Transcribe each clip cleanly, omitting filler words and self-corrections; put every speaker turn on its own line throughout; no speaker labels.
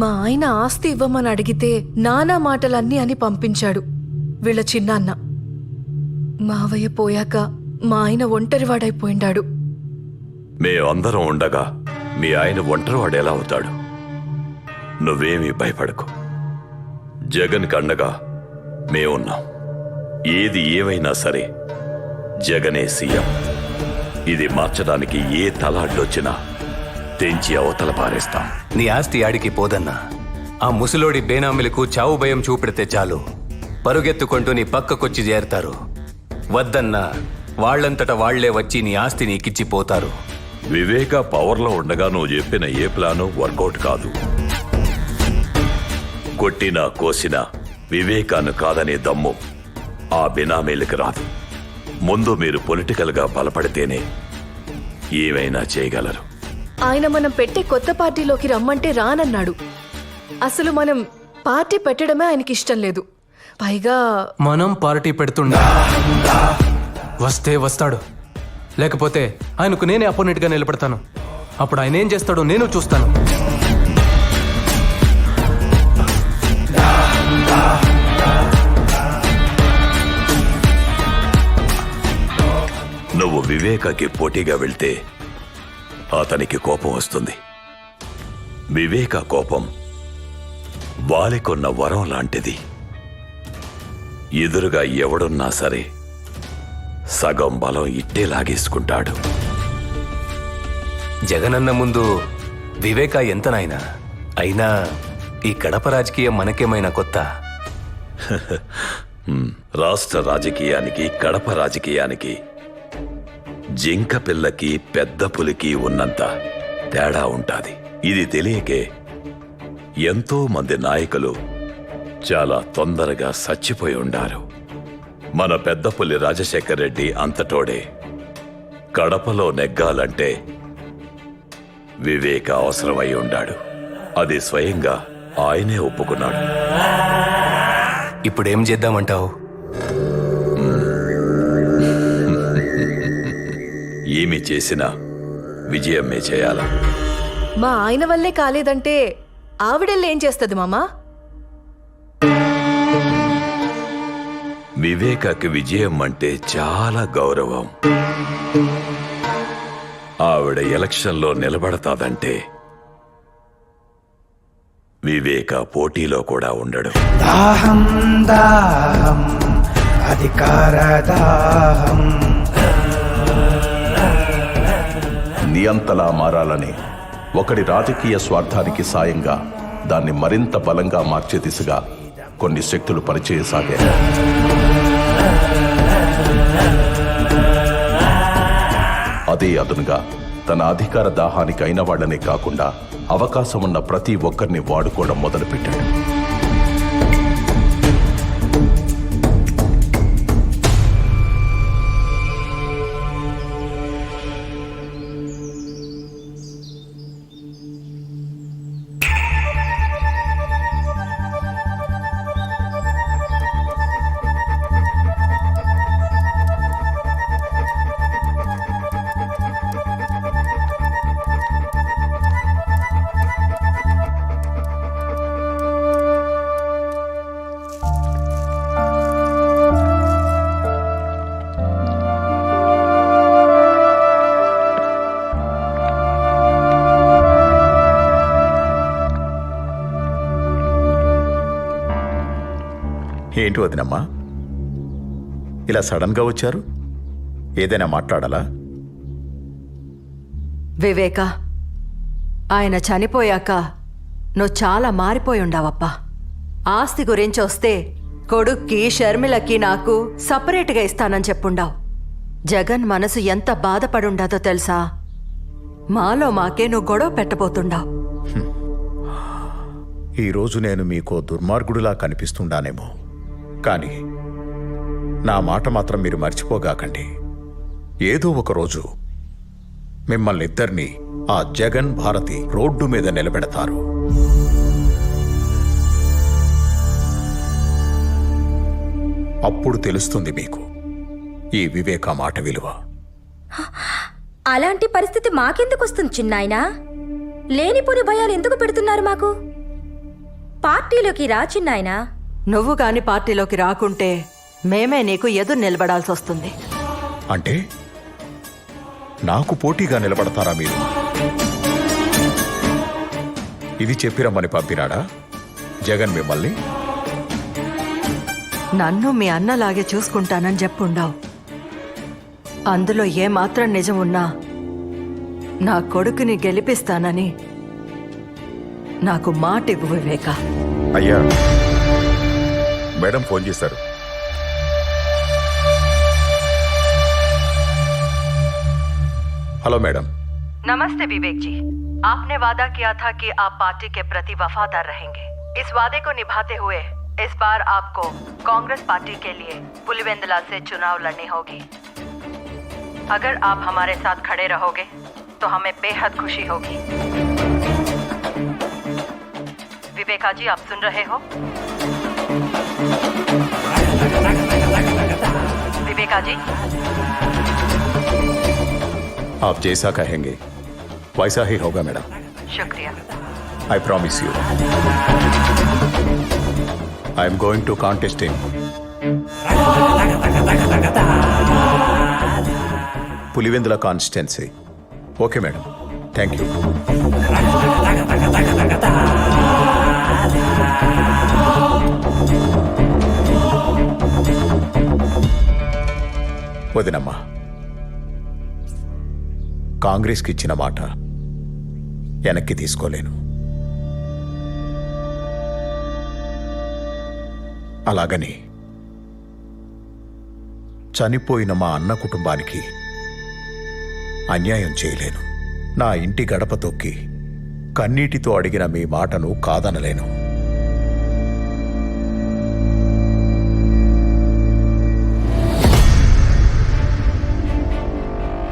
మా ఆయన ఆస్తి ఇవ్వమని అడిగితే నానా మాటలన్నీ అని పంపించాడు వీళ్ళ చిన్నాన్న. మావయ్య పోయాక మా ఆయన ఒంటరివాడైపోయిండాడు.
మేమందరం ఉండగా మీ ఆయన ఒంటరివాడు ఎలా అవుతాడు? నువ్వేమీ భయపడకు. జగన్ కండగా మేమున్నాం. ఏది ఏమైనా సరే జగనే సీఎం. ఇది మార్చడానికి ఏ తల అడ్డొచ్చినా తెంచి అవతల పారేస్తాం.
నీ ఆస్తి ఆడికి పోదన్నా. ఆ ముసలోడి బేనామిలకు చావు భయం చూపెడితే చాలు, పరుగెత్తుకుంటూ నీ పక్కకొచ్చి చేరతారు. వద్దన్నా వాళ్లంతట వాళ్లే వచ్చి నీ ఆస్తి నీకిచ్చిపోతారు.
వివేక పవర్లో ఉండగా నువ్వు చెప్పిన ఏ ప్లాను వర్కౌట్ కాదు. కొట్టినా కోసినా వివేకాన్ని కాదనే దమ్ము ఆ బినామీలకు రాదు. ముందు మీరు పొలిటికల్ గా బలపడితేనే ఏమైనా చేయగలరు.
ఆయన మనం పెట్టే కొత్త పార్టీలోకి రమ్మంటే రానన్నాడు. అసలు మనం పార్టీ పెట్టడమే ఆయనకి ఇష్టం లేదు. పైగా
మనం పార్టీ పెడుతుండా వస్తే వస్తాడు, లేకపోతే ఆయనకు నేనే అపోనెంట్ గా నిలబడతాను. అప్పుడు ఆయన ఏం చేస్తాడో నేను చూస్తాను.
నువ్వు వివేకకి పోటీగా వెళ్తే అతనికి కోపం వస్తుంది. వివేక కోపం వాలికొన్న వరం లాంటిది. ఎదురుగా ఎవడున్నా సరే సగం బలం ఇట్టే లాగేసుకుంటాడు.
జగనన్న ముందు వివేక ఎంత నాయనా? అయినా ఈ కడప రాజకీయం మనకేమైనా కొత్త?
రాష్ట్ర రాజకీయానికి కడప రాజకీయానికి జింక పిల్లకి పెద్ద పులికి ఉన్నంత తేడా ఉంటాది. ఇది తెలియకే ఎంతో మంది నాయకులు చాలా తొందరగా చచ్చిపోయి ఉండారు. మన పెద్ద పులి రాజశేఖర్ రెడ్డి అంతటోడే. కడపలో నెగ్గాలంటే వివేక అవసరమై ఉండాడు. అది స్వయంగా ఆయనే ఒప్పుకున్నాడు.
ఇప్పుడేం చేద్దామంటావు?
ఏమి చేసినా విజయమే చేయాలా?
మా ఆయన వల్లే కాలేదంటే ఆవిడెళ్ళి ఏం చేస్తుంది మామా?
వివేకకి విజయం అంటే చాలా గౌరవం. ఆవిడ ఎలక్షన్లో నిలబడతాదంటే వివేక పోటీలో కూడా ఉండడు.
దాహం దాహం అధికార దాహం.
నియంతలా మారాలని ఒకడి రాజకీయ స్వార్థానికి సాయంగా దాన్ని మరింత బలంగా మార్చే దిశగా కొన్ని శక్తులు పనిచేయసాగాయి. అదే అదునుగా తన అధికార దాహానికి అయిన వాళ్లనే కాకుండా అవకాశం ఉన్న ప్రతి ఒక్కరిని వాడుకోవడం మొదలుపెట్టాడు.
ఏంటి వదినమ్మా ఇలా సడన్ గా వచ్చారు? ఏదైనా మాట్లాడాలా?
వివేక, ఆయన చనిపోయాక నువ్వు చాలా మారిపోయి ఉండావప్పా. ఆస్తి గురించి వస్తే కొడుక్కి షర్మిలకి నాకు సపరేట్గా ఇస్తానని చెప్పుండావు. జగన్ మనసు ఎంత బాధపడుండాదో తెలుసా? మాలో మాకే నువ్వు గొడవ పెట్టబోతుండావు.
ఈరోజు నేను మీకో దుర్మార్గుడిలా కనిపిస్తుండానేమో, కానీ నా మాట మాత్రం మీరు మర్చిపోగాకండి. ఏదో ఒకరోజు మిమ్మల్ని ఇద్దరినీ ఆ జగన్ భారతి రోడ్డు మీద నిలబెడతారు. అప్పుడు తెలుస్తుంది మీకు ఈ వివేక మాట విలువ.
అలాంటి పరిస్థితి మాకెందుకు వస్తుంది చిన్నాయనా? లేనిపోని భయాలు ఎందుకు పెడుతున్నారు మాకు? పార్టీలోకి రా చిన్నాయనా.
నువ్వు గాని పార్టీలోకి రాకుంటే మేమే నీకు ఎదురు నిలబడాల్సి వస్తుంది.
అంటే నాకు పోటీగా నిలబడతారా మీరు? ఇది చెప్పిరమ్మని పంపినాడా జగన్ మిమ్మల్ని?
నన్ను మీ అన్నలాగే చూసుకుంటానని చెప్పుండావు. అందులో ఏమాత్రం నిజం ఉన్నా నా కొడుకుని గెలిపిస్తానని నాకు మాట ఇవ్వు వివేక.
అయ్యా, మేడం ఫోన్ చేశారు. Hello madam.
नमस्ते विवेक जी, आपने वादा किया था कि आप पार्टी के प्रति वफादार रहेंगे. इस वादे को निभाते हुए इस बार आपको कांग्रेस पार्टी के लिए पुलिवेंदला से चुनाव लड़नी होगी. अगर आप हमारे साथ खड़े रहोगे तो हमें बेहद खुशी होगी. विवेका जी, आप सुन रहे हो? विवेका जी,
आप जैसा कहेंगे वैसा ही होगा मैडम.
शुक्रिया.
I promise you. I am going to contest him. Pulivendula constituency. Okay madam, thank you. వదినమ్మా, కాంగ్రెస్కి ఇచ్చిన మాట వెనక్కి తీసుకోలేను. అలాగని చనిపోయిన మా అన్న కుటుంబానికి అన్యాయం చేయలేను. నా ఇంటి గడప తొక్కి కన్నీటితో అడిగిన మీ మాటను కాదనలేను.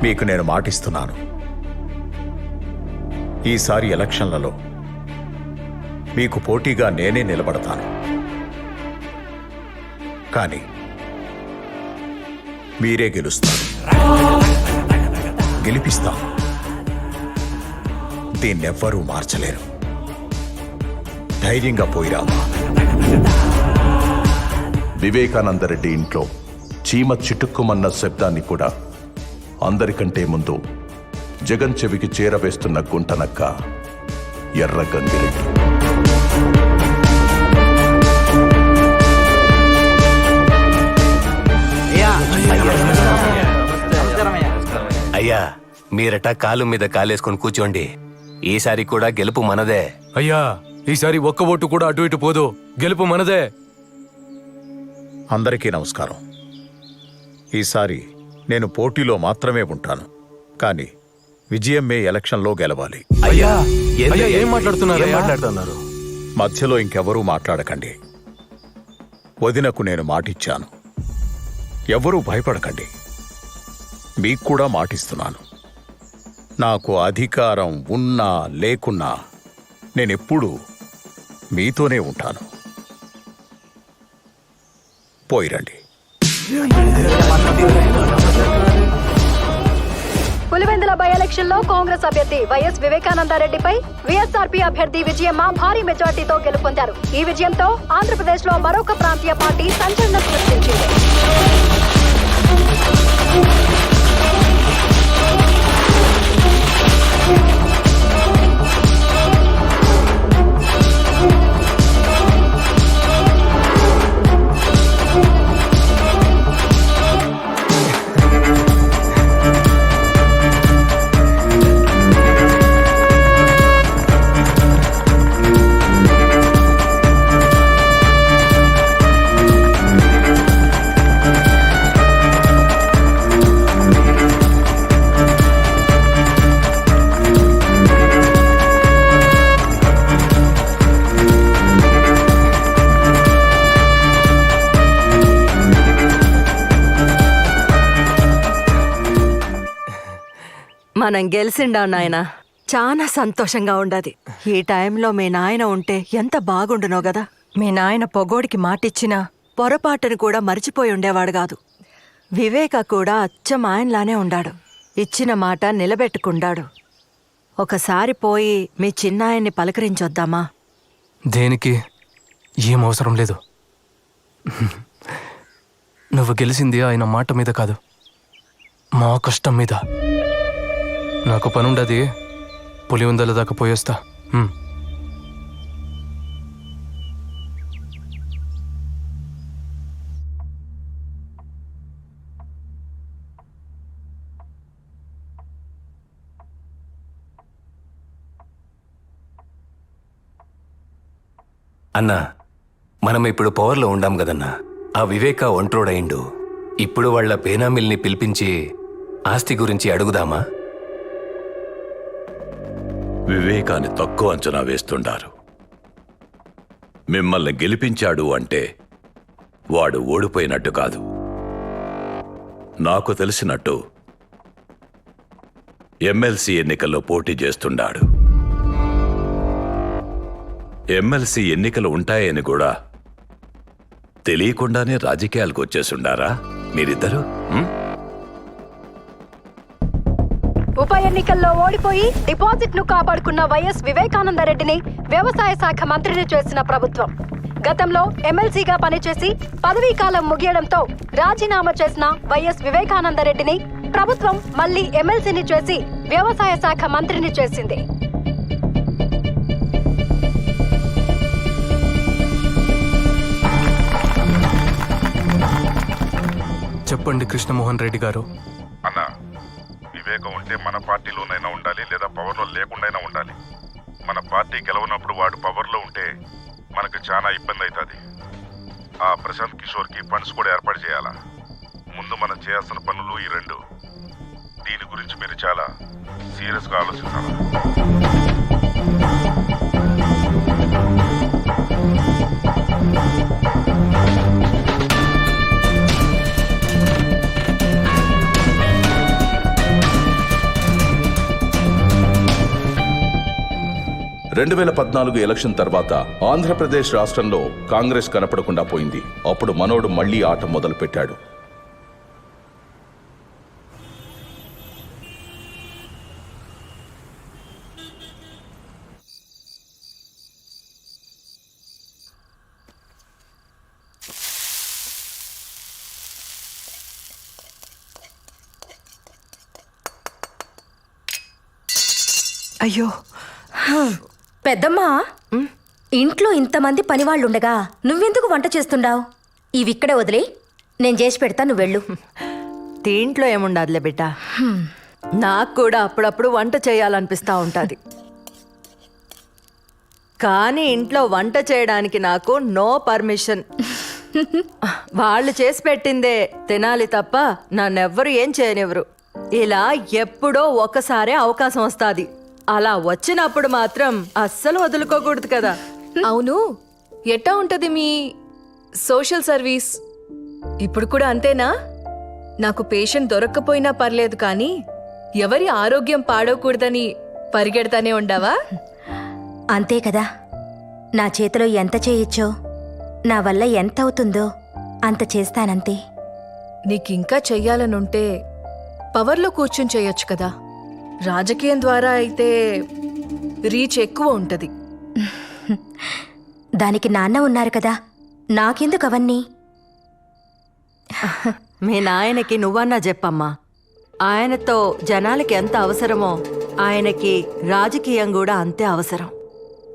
మీకు నేను మాటిస్తున్నాను, ఈసారి ఎలక్షన్లలో మీకు పోటీగా నేనే నిలబడతాను. కానీ మీరే గెలుస్తారు, గెలిపిస్తాను. దీన్నెవ్వరూ మార్చలేరు. ధైర్యంగా పోయిరామా.
వివేకానందరెడ్డి ఇంట్లో చీమ చిటుక్కుమన్న శబ్దాన్ని కూడా అందరికంటే ముందు జగన్ చెవికి చేరవేస్తున్న గుంటనక్క ఎర్ర గంగిరెడ్డి.
అయ్యా, మీరట కాలు మీద కాలేసుకొని కూర్చోండి. ఈసారి కూడా గెలుపు మనదే.
అయ్యా, ఈసారి ఒక్క ఓటు కూడా అటు ఇటు పోదు, గెలుపు మనదే.
అందరికీ నమస్కారం. ఈసారి నేను పోటీలో మాత్రమే ఉంటాను, కానీ విజయం మే ఎలక్షన్లో గెలవాలి.
అయ్యా,
అయ్యా, ఏం మాట్లాడుతున్నారు?
మధ్యలో ఇంకెవరూ మాట్లాడకండి. వదినకు నేను మాటిచ్చాను. ఎవరూ భయపడకండి. మీకు కూడా మాటిస్తున్నాను. నాకు అధికారం ఉన్నా లేకున్నా నేనెప్పుడూ మీతోనే ఉంటాను. పోయిరండి.
పులివెందుల బై ఎలక్షన్ లో కాంగ్రెస్ అభ్యర్థి వైఎస్ వివేకానందరెడ్డిపై వైఎస్ఆర్పీ అభ్యర్థి విజయమ్మ భారీ మెజార్టీతో గెలుపొందారు. ఈ విజయంతో ఆంధ్రప్రదేశ్ లో మరొక ప్రాంతీయ పార్టీ సంచలనం సృష్టించింది.
మనం గెలిచిండా నాయన, చాలా సంతోషంగా ఉండదు. ఈ టైంలో మీ నాయన ఉంటే ఎంత బాగుండునో గదా. మీ నాయన పొగోడికి మాటిచ్చినా పొరపాటును కూడా మర్చిపోయి ఉండేవాడు కాదు. వివేక కూడా అచ్చం ఆయనలానే ఉండాడు. ఇచ్చిన మాట నిలబెట్టుకుండాడు. ఒకసారి పోయి మీ చిన్నాయన్ని పలకరించొద్దామా?
దేనికి? ఏం అవసరం లేదు. నువ్వు గెలిచింది ఆయన మాట మీద కాదు, మా కష్టం మీద. నాకు పనుండది, పులివెందుల దాకా పోయేస్తా.
అన్నా, మనం ఇప్పుడు పవర్లో ఉండాం కదన్నా. ఆ వివేక ఒంట్రోడయిండు. ఇప్పుడు వాళ్ళ బేనామిల్ని పిలిపించి ఆస్తి గురించి అడుగుదామా?
వివేకాన్ని తక్కువ అంచనా వేస్తుండారు. మిమ్మల్ని గెలిపించాడు అంటే వాడు ఓడిపోయినట్టు కాదు. నాకు తెలిసినట్టు ఎమ్మెల్సీ ఎన్నికల్లో పోటీ చేస్తుండాడు. ఎమ్మెల్సీ ఎన్నికలు ఉంటాయని కూడా తెలియకుండానే రాజకీయాలకు వచ్చేసుండారా మీరిద్దరు?
ఉప ఎన్నికల్లో ఓడిపోయి డిపాజిట్ ను కాపాడుకున్న వైఎస్ వివేకానందరెడ్డిని వ్యవసాయ శాఖ మంత్రిని చేసిన ప్రభుత్వం గతంలో ఎమ్మెల్సీగా పనిచేసి పదవీ కాలం ముగియడంతో రాజీనామా చేసిన వైఎస్ వివేకానందరెడ్డిని ప్రభుత్వం మళ్లీ ఎమ్మెల్సీని చేసి వ్యవసాయ శాఖ మంత్రిని చేసింది.
చెప్పండి కృష్ణమోహన్ రెడ్డి గారు.
అన్న, వివేకం ఉంటే మన పార్టీలోనైనా ఉండాలి, లేదా పవర్లో లేకుండాయినా ఉండాలి. మన పార్టీ గెలవనప్పుడు వాడు పవర్లో ఉంటే మనకు చాలా ఇబ్బంది అవుతుంది. ఆ ప్రశాంత్ కిషోర్కి ఫండ్స్ కూడా ఏర్పాటు చేయాలా. ముందు మనం చేయాల్సిన పనులు ఈ రెండు. దీని గురించి మీరు చాలా సీరియస్గా ఆలోచించాలి.
రెండు 2014 ఎలక్షన్ తర్వాత ఆంధ్రప్రదేశ్ రాష్ట్రంలో కాంగ్రెస్ కనపడకుండా పోయింది. అప్పుడు మనోడు మళ్లీ ఆట మొదలుపెట్టాడు.
అయ్యో,
పెద్దమ్మా, ఇంట్లో ఇంతమంది పనివాళ్ళుండగా నువ్వెందుకు వంట చేస్తుండావు? ఇవిక్కడే వదిలే, నేను చేసి పెడతా, నువ్వు వెళ్ళు.
దీంట్లో ఏముండదులే బిడ్డ. నాకు కూడా అప్పుడప్పుడు వంట చేయాలనిపిస్తూ ఉంటుంది. కానీ ఇంట్లో వంట చేయడానికి నాకు నో పర్మిషన్. వాళ్ళు చేసి పెట్టిందే తినాలి తప్ప నన్నెవ్వరు ఏం చేయనివ్వరు. ఇలా ఎప్పుడో ఒకసారే అవకాశం వస్తుంది. అలా వచ్చినప్పుడు మాత్రం అస్సలు వదులుకోకూడదు కదా.
అవును, ఎట్టా ఉంటది మీ సోషల్ సర్వీస్? ఇప్పుడు కూడా అంతేనా? నాకు పేషెంట్ దొరక్కపోయినా పర్లేదు, కానీ ఎవరి ఆరోగ్యం పాడవకూడదని పరిగెడతానే ఉండావా?
అంతే కదా, నా చేతిలో ఎంత చేయొచ్చో, నా వల్ల ఎంత అవుతుందో అంత చేస్తానంతే.
నీకింకా చెయ్యాలనుంటే పవర్లో కూర్చుని చేయొచ్చు కదా. రాజకీయం ద్వారా అయితే రీచ్ ఎక్కువ ఉంటది.
దానికి నాన్న ఉన్నారు కదా, నాకెందుకు అవన్నీ?
మీ నాయనకి నువ్వన్నా చెప్పమ్మా. ఆయనతో జనాలకి ఎంత అవసరమో ఆయనకి రాజకీయం కూడా అంతే అవసరం.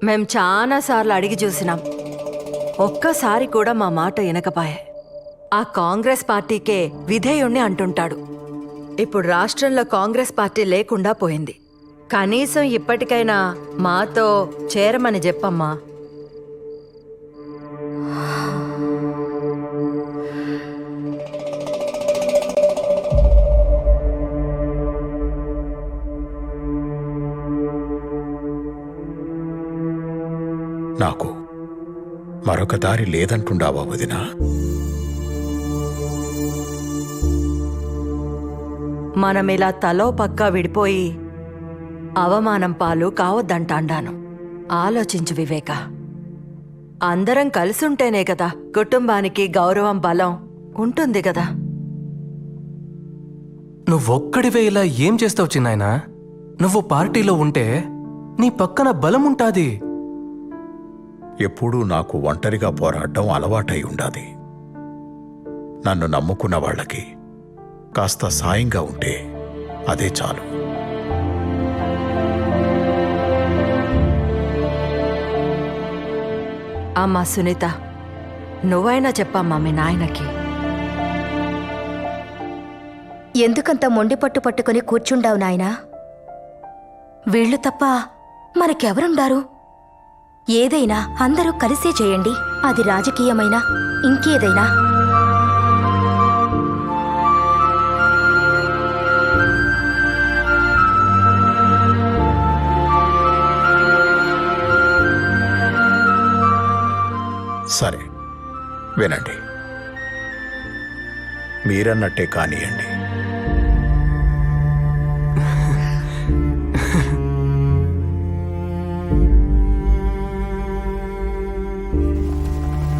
మేం చాలాసార్లు అడిగి చూసినాం, ఒక్కసారి కూడా మా మాట వినకపాయే. ఆ కాంగ్రెస్ పార్టీకే విధేయుణ్ణి అంటుంటాడు. ఇప్పుడు రాష్ట్రంలో కాంగ్రెస్ పార్టీ లేకుండా పోయింది. కనీసం ఇప్పటికైనా మాతో చేరమని చెప్పమ్మా.
నాకు మరొక దారి లేదంటుండావా వదినా?
మనమిలా తలో పక్కా విడిపోయి అవమానం పాలు కావద్దంటాండాను. ఆలోచించు వివేక. అందరం కలిసుంటేనే కదా కుటుంబానికి గౌరవం, బలం ఉంటుంది కదా.
నువ్వొక్కడివే ఇలా ఏం చేస్తావు చిన్నాయనా? నువ్వు పార్టీలో ఉంటే నీ పక్కన బలం ఉంటాది.
ఎప్పుడూ నాకు ఒంటరిగా పోరాడడం అలవాటై ఉండాది. నన్ను నమ్ముకున్న వాళ్ళకి కాస్త సాయంగా ఉంటే అదే చాలు.
అమ్మా సునీత, నువ్వైనా చెప్పమ్మా మీ నాయనకి.
ఎందుకంత మొండి పట్టు పట్టుకుని కూర్చుండావు నాయనా? వీళ్ళు తప్ప మనకెవరుండారు? ఏదైనా అందరూ కలిసే చేయండి, అది రాజకీయమైనా ఇంకేదైనా.
సరే, వినండి. మీరన్నట్టే కానియండి.